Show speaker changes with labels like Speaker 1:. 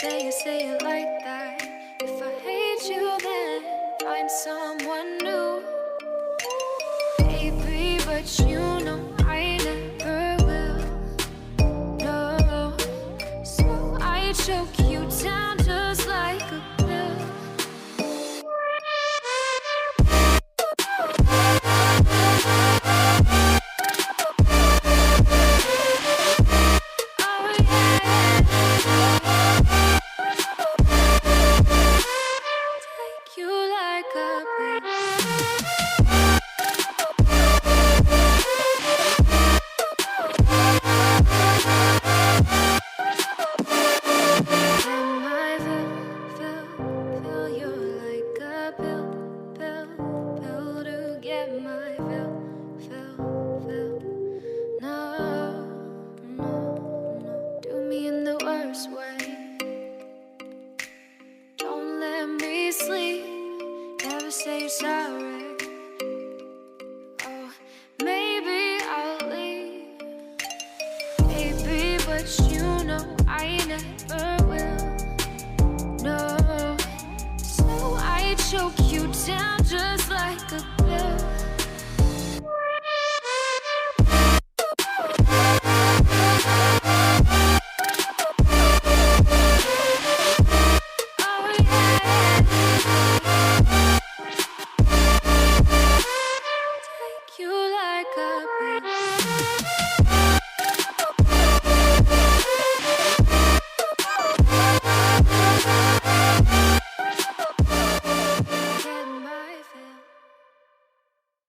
Speaker 1: say it like that. If I hate you, then find someone new. Baby, but you know I never will. No, so I choke you down just like a pill. Oh yeah, take you like a pill. Am I feel you like a pill to get my feel. No, no, do me in the worst way. Don't let me sleep, never say you're sorry. Oh, maybe I'll leave, baby, but you know I never will. No, so I choke you down just